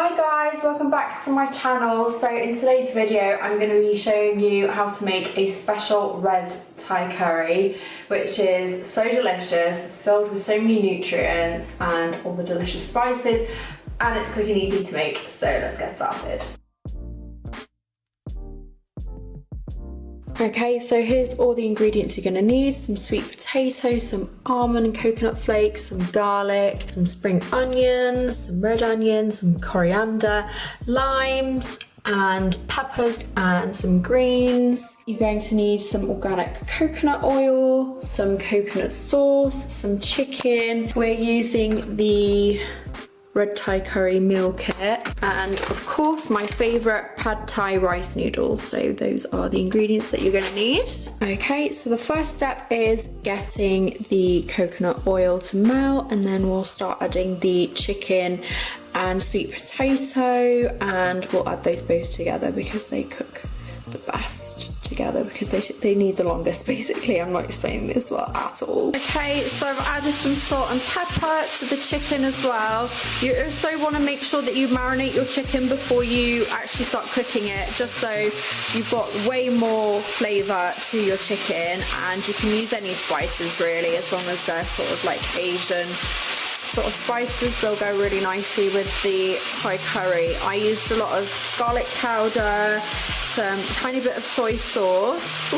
Hi guys, welcome back to my channel. So in today's video I'm going to be showing you how to make a special red Thai curry, which is so delicious, filled with so many nutrients and all the delicious spices, and it's quick and easy to make. So let's get started. Okay, so here's all the ingredients you're going to need. Some sweet potato, some almond and coconut flakes, some garlic, some spring onions, some red onions, some coriander, limes and peppers and some greens. You're going to need some organic coconut oil, some coconut sauce, some chicken. We're using the red Thai curry meal kit, and of course my favorite pad Thai rice noodles. So those are the ingredients that you're going to need. Okay, so the first step is getting the coconut oil to melt, and then we'll start adding the chicken and sweet potato, and we'll add those both together because they cook the best together, because they need the longest basically. I'm not explaining this well at all. Okay, so I've added some salt and pepper to the chicken as well. You also want to make sure that you marinate your chicken before you actually start cooking it, just so you've got way more flavour to your chicken, and you can use any spices really, as long as they're sort of like Asian sort of spices. They'll go really nicely with the Thai curry. I used a lot of garlic powder, some tiny bit of soy sauce,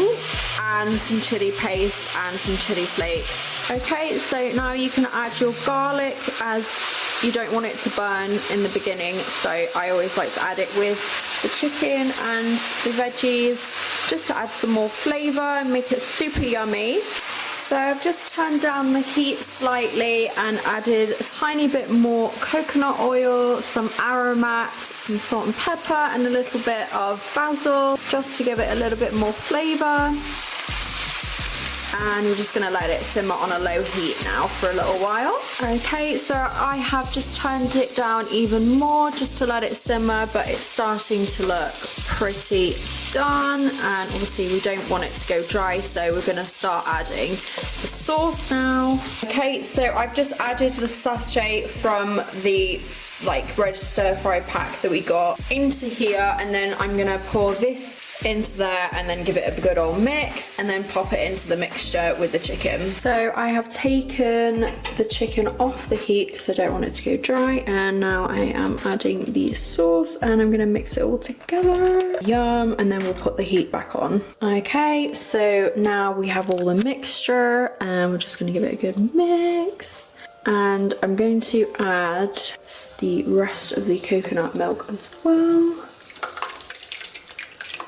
and some chili paste and some chili flakes. Okay, so now you can add your garlic, as you don't want it to burn in the beginning, so I always like to add it with the chicken and the veggies, just to add some more flavour and make it super yummy. So I've just turned down the heat slightly and added a tiny bit more coconut oil, some aromat, some salt and pepper, and a little bit of basil, just to give it a little bit more flavour. And we're just going to let it simmer on a low heat now for a little while. Okay, so I have just turned it down even more just to let it simmer, but it's starting to look pretty done, and obviously we don't want it to go dry, so we're going to start adding the sauce now. Okay, so I've just added the sachet from the red stir fry pack that we got into here, and then I'm going to pour this into there and then give it a good old mix, and then pop it into the mixture with the chicken. So I have taken the chicken off the heat because I don't want it to go dry, and now I am adding the sauce, and I'm going to mix it all together. Yum. And then we'll put the heat back on. Okay, so now we have all the mixture, and we're just going to give it a good mix. And I'm going to add the rest of the coconut milk as well.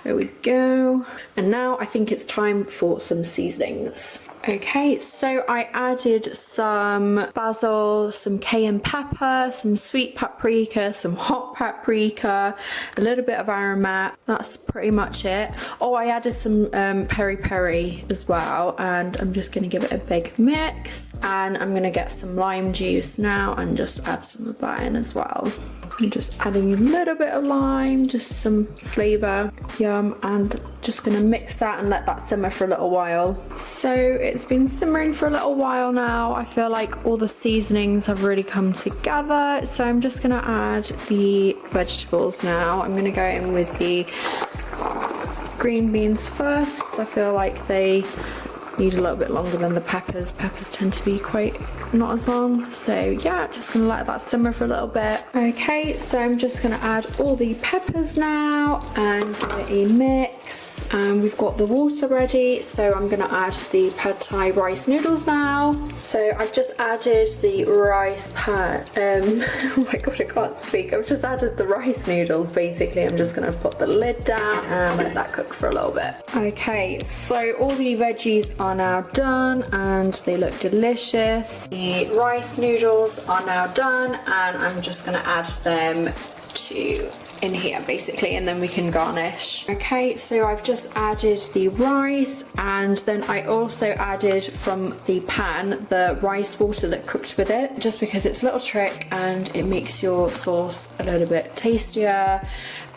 There we go. And now I think it's time for some seasonings. Okay, so I added some basil, some cayenne pepper, some sweet paprika, some hot paprika, a little bit of aromat. That's pretty much it. Oh, I added some peri-peri as well, and I'm just going to give it a big mix. And I'm going to get some lime juice now and just add some of that in as well. I'm just adding a little bit of lime, just some flavour. Yum. And just going to mix that and let that simmer for a little while. So it's been simmering for a little while now. I feel like all the seasonings have really come together, so I'm just going to add the vegetables now. I'm going to go in with the green beans first, because I feel like they need a little bit longer than the peppers. Peppers tend to be quite not as long. So yeah, just gonna let that simmer for a little bit. Okay, so I'm just gonna add all the peppers now and give it a mix. And we've got the water ready, so I'm gonna add the pad Thai rice noodles now. So I've just added the rice pad, oh my god, I can't speak. I've just added the rice noodles basically. I'm just gonna put the lid down and let that cook for a little bit. Okay, so all the veggies are now done and they look delicious. The rice noodles are now done, and I'm just going to add them to in here basically, and then we can garnish. Okay, so I've just added the rice, and then I also added from the pan the rice water that cooked with it, just because it's a little trick and it makes your sauce a little bit tastier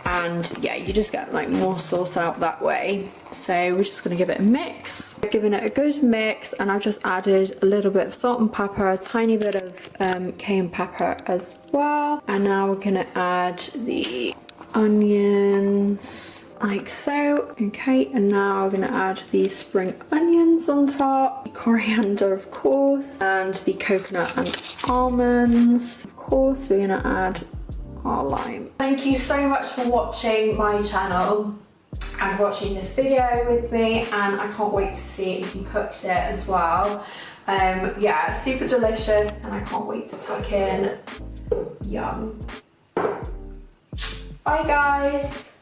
and yeah, you just get like more sauce out that way. So we're just gonna give it a mix. Giving it a good mix, and I've just added a little bit of salt and pepper, a tiny bit of cayenne pepper as well. And now we're gonna add the onions like so. Okay, and now we're gonna add the spring onions on top, coriander of course, and the coconut and almonds. Of course, we're gonna add our lime. Thank you so much for watching my channel and watching this video with me, and I can't wait to see if you cooked it as well. Yeah, super delicious, and I can't wait to tuck in. Yum. Bye guys.